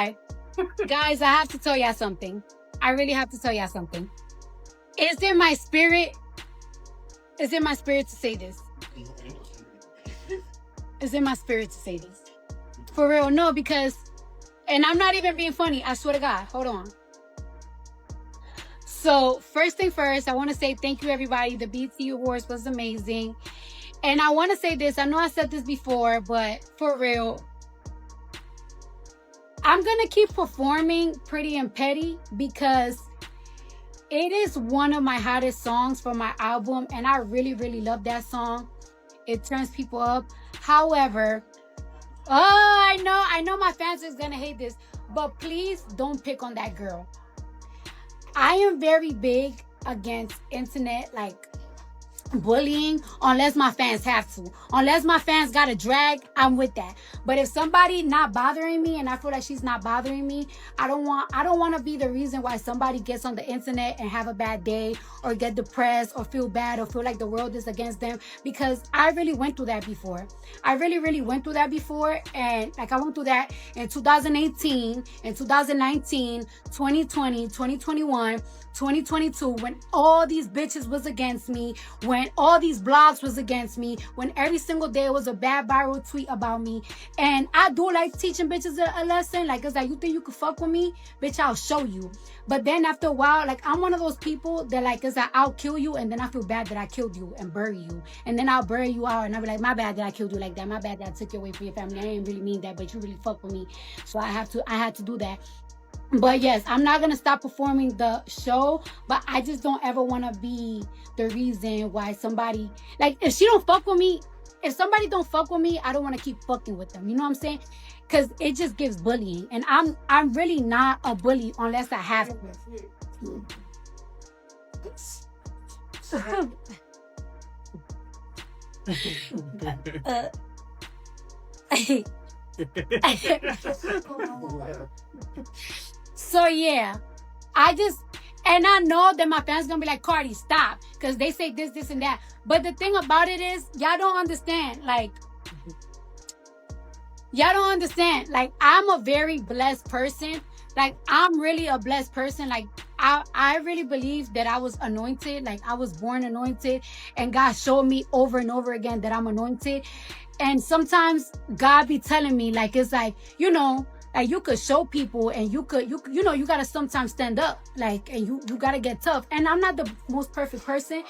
God. Guys, I have to tell y'all something. I really have to tell y'all something. Is in my spirit to say this. It's in my spirit to say this. For real, no, because, and I'm not even being funny, I swear to God. Hold on. So, first thing first, I want to say thank you, everybody. The BET Awards was amazing. And I want to say this. I know I said this before, but for real, I'm going to keep performing Pretty and Petty because it is one of my hottest songs for my album. And I really, really love that song. It turns people up. However, I know my fans is going to hate this, but please don't pick on that girl. I am very big against internet, like, bullying, unless my fans have to. Unless my fans got a drag, I'm with that. But if somebody not bothering me and I feel like she's not bothering me, I don't want to be the reason why somebody gets on the internet and have a bad day or get depressed or feel bad or feel like the world is against them, because I really went through that before. I really went through that before, and like I went through that in 2018, in 2019, 2020, 2021, 2022, when all these bitches was against me, when all these blogs was against me, when every single day was a bad viral tweet about me. And I do like teaching bitches a lesson. Like, it's like, you think you could fuck with me? Bitch, I'll show you. But then after a while, like, I'm one of those people that, like, it's like, I'll kill you and then I feel bad that I killed you and bury you. And then I'll bury you out and I'll be like, my bad that I killed you like that. My bad that I took you away from your family. I didn't really mean that, but you really fuck with me. So I had to do that. But yes, I'm not going to stop performing the show, but I just don't ever want to be the reason why somebody, like, if she don't fuck with me, if somebody don't fuck with me, I don't want to keep fucking with them. You know what I'm saying? Because it just gives bullying. And I'm really not a bully unless I have to. So yeah, and I know that my fans gonna be like, Cardi, stop, because they say this and that. But the thing about it is, y'all don't understand. Like, I'm a very blessed person. Like, I'm really a blessed person. Like, I really believe that I was anointed. Like, I was born anointed, and God showed me over and over again that I'm anointed. And sometimes God be telling me, like, it's like, you know, like, you could show people, and you gotta sometimes stand up, like, and you gotta get tough. And I'm not the most perfect person,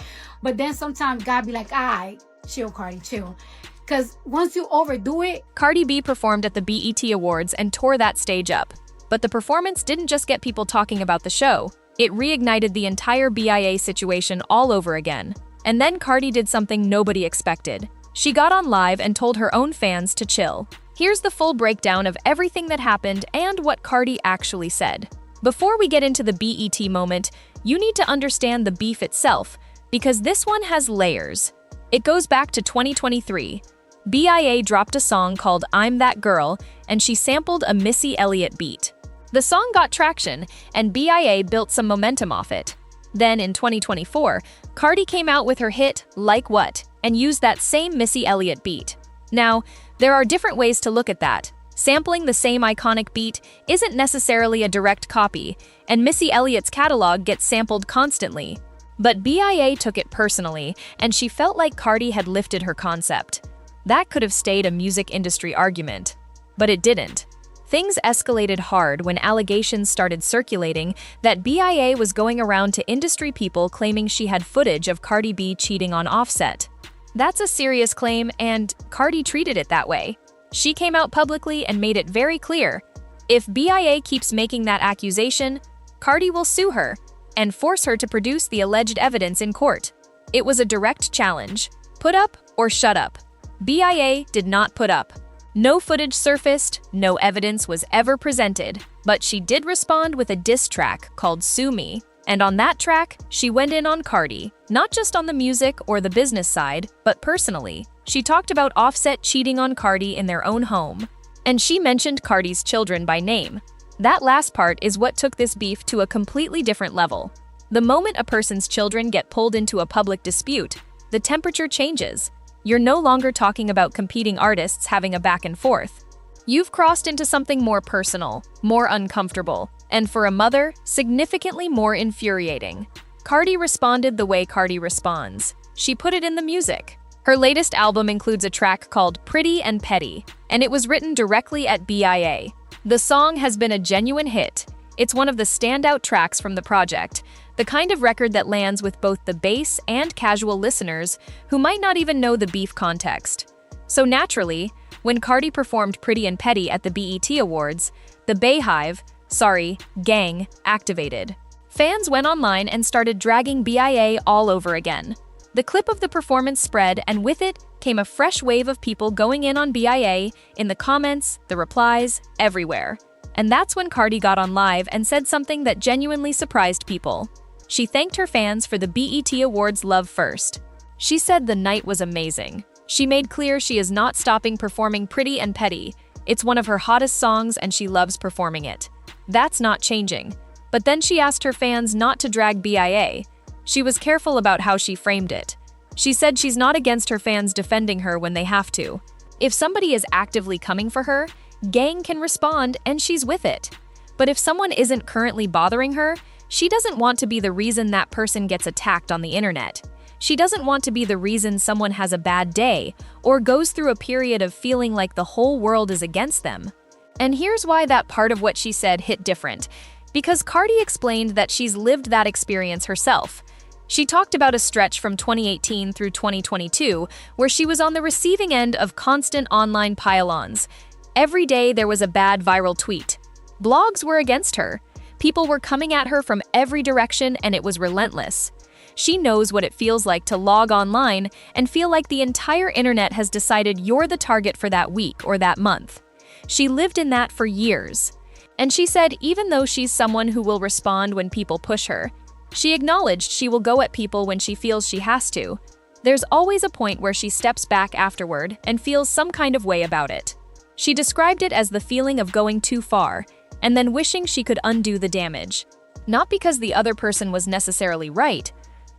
but then sometimes God be like, all right, chill, Cardi, chill. Because once you overdo it. Cardi B performed at the BET Awards and tore that stage up. But the performance didn't just get people talking about the show, it reignited the entire BIA situation all over again. And then Cardi did something nobody expected. She got on live and told her own fans to chill. Here's the full breakdown of everything that happened and what Cardi actually said. Before we get into the BET moment, you need to understand the beef itself, because this one has layers. It goes back to 2023. BIA dropped a song called I'm That Girl, and she sampled a Missy Elliott beat. The song got traction, and BIA built some momentum off it. Then in 2024, Cardi came out with her hit, Like What, and used that same Missy Elliott beat. Now, there are different ways to look at that. Sampling the same iconic beat isn't necessarily a direct copy, and Missy Elliott's catalog gets sampled constantly. But BIA took it personally, and she felt like Cardi had lifted her concept. That could have stayed a music industry argument, but it didn't. Things escalated hard when allegations started circulating that BIA was going around to industry people claiming she had footage of Cardi B cheating on Offset. That's a serious claim, and Cardi treated it that way. She came out publicly and made it very clear. If BIA keeps making that accusation, Cardi will sue her and force her to produce the alleged evidence in court. It was a direct challenge. Put up or shut up. BIA did not put up. No footage surfaced, no evidence was ever presented, but she did respond with a diss track called Sue Me. And on that track, she went in on Cardi, not just on the music or the business side, but personally. She talked about Offset cheating on Cardi in their own home. And she mentioned Cardi's children by name. That last part is what took this beef to a completely different level. The moment a person's children get pulled into a public dispute, the temperature changes. You're no longer talking about competing artists having a back and forth. You've crossed into something more personal, more uncomfortable, and for a mother, significantly more infuriating. Cardi responded the way Cardi responds. She put it in the music. Her latest album includes a track called Pretty and Petty, and it was written directly at BIA. The song has been a genuine hit. It's one of the standout tracks from the project, the kind of record that lands with both the bass and casual listeners who might not even know the beef context. So naturally, when Cardi performed Pretty and Petty at the BET Awards, the gang activated. Fans went online and started dragging BIA all over again. The clip of the performance spread, and with it came a fresh wave of people going in on BIA in the comments, the replies, everywhere. And that's when Cardi got on live and said something that genuinely surprised people. She thanked her fans for the BET Awards love first. She said the night was amazing. She made clear she is not stopping performing Pretty and Petty. It's one of her hottest songs and she loves performing it. That's not changing. But then she asked her fans not to drag BIA. She was careful about how she framed it. She said she's not against her fans defending her when they have to. If somebody is actively coming for her, gang can respond and she's with it. But if someone isn't currently bothering her, she doesn't want to be the reason that person gets attacked on the internet. She doesn't want to be the reason someone has a bad day or goes through a period of feeling like the whole world is against them. And here's why that part of what she said hit different. Because Cardi explained that she's lived that experience herself. She talked about a stretch from 2018 through 2022 where she was on the receiving end of constant online pile-ons. Every day there was a bad viral tweet. Blogs were against her. People were coming at her from every direction and it was relentless. She knows what it feels like to log online and feel like the entire internet has decided you're the target for that week or that month. She lived in that for years. And she said even though she's someone who will respond when people push her, she acknowledged she will go at people when she feels she has to. There's always a point where she steps back afterward and feels some kind of way about it. She described it as the feeling of going too far and then wishing she could undo the damage. Not because the other person was necessarily right,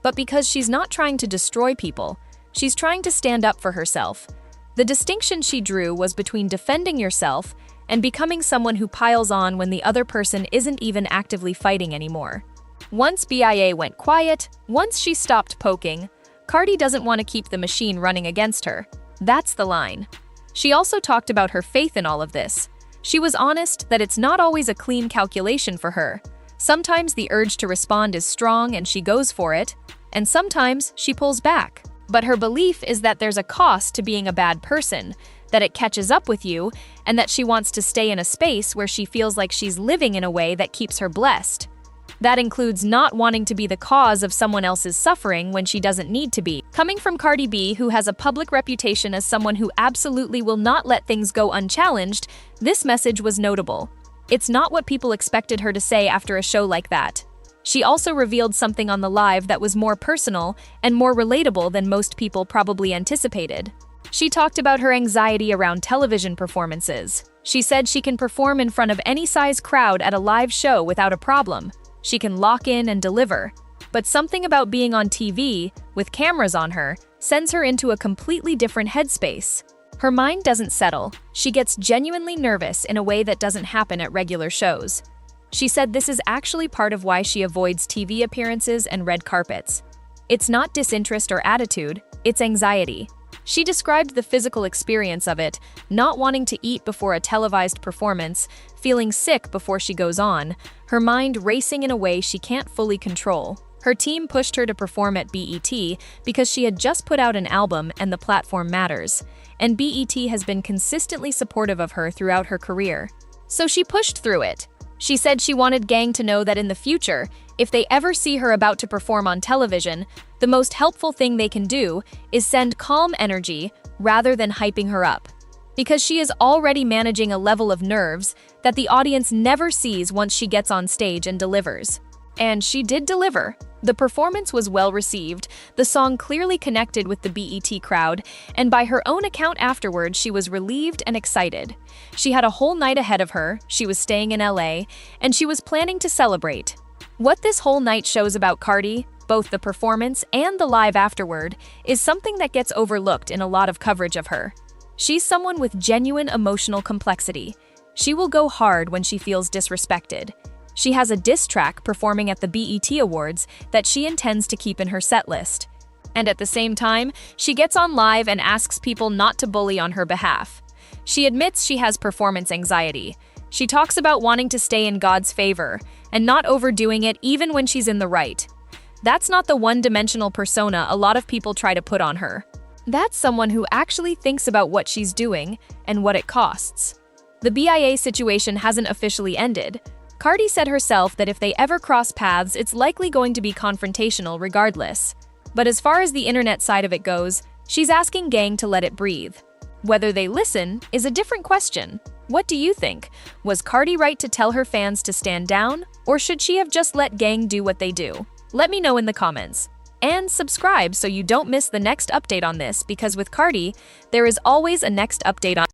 but because she's not trying to destroy people. She's trying to stand up for herself. The distinction she drew was between defending yourself and becoming someone who piles on when the other person isn't even actively fighting anymore. Once BIA went quiet, once she stopped poking, Cardi doesn't want to keep the machine running against her. That's the line. She also talked about her faith in all of this. She was honest that it's not always a clean calculation for her. Sometimes the urge to respond is strong and she goes for it, and sometimes she pulls back. But her belief is that there's a cost to being a bad person, that it catches up with you, and that she wants to stay in a space where she feels like she's living in a way that keeps her blessed. That includes not wanting to be the cause of someone else's suffering when she doesn't need to be. Coming from Cardi B, who has a public reputation as someone who absolutely will not let things go unchallenged, this message was notable. It's not what people expected her to say after a show like that. She also revealed something on the live that was more personal and more relatable than most people probably anticipated. She talked about her anxiety around television performances. She said she can perform in front of any size crowd at a live show without a problem. She can lock in and deliver. But something about being on TV, with cameras on her, sends her into a completely different headspace. Her mind doesn't settle. She gets genuinely nervous in a way that doesn't happen at regular shows. She said this is actually part of why she avoids TV appearances and red carpets. It's not disinterest or attitude, it's anxiety. She described the physical experience of it, not wanting to eat before a televised performance, feeling sick before she goes on, her mind racing in a way she can't fully control. Her team pushed her to perform at BET because she had just put out an album and the platform matters, and BET has been consistently supportive of her throughout her career. So she pushed through it. She said she wanted gang to know that in the future, if they ever see her about to perform on television, the most helpful thing they can do is send calm energy rather than hyping her up. Because she is already managing a level of nerves that the audience never sees once she gets on stage and delivers. And she did deliver. The performance was well received, the song clearly connected with the BET crowd, and by her own account afterward, she was relieved and excited. She had a whole night ahead of her, she was staying in LA, and she was planning to celebrate. What this whole night shows about Cardi, both the performance and the live afterward, is something that gets overlooked in a lot of coverage of her. She's someone with genuine emotional complexity. She will go hard when she feels disrespected. She has a diss track performing at the BET Awards that she intends to keep in her set list. And at the same time, she gets on live and asks people not to bully on her behalf. She admits she has performance anxiety. She talks about wanting to stay in God's favor and not overdoing it even when she's in the right. That's not the one-dimensional persona a lot of people try to put on her. That's someone who actually thinks about what she's doing and what it costs. The BIA situation hasn't officially ended. Cardi said herself that if they ever cross paths, it's likely going to be confrontational regardless. But as far as the internet side of it goes, she's asking gang to let it breathe. Whether they listen is a different question. What do you think? Was Cardi right to tell her fans to stand down, or should she have just let gang do what they do? Let me know in the comments. And subscribe so you don't miss the next update on this, because with Cardi, there is always a next update on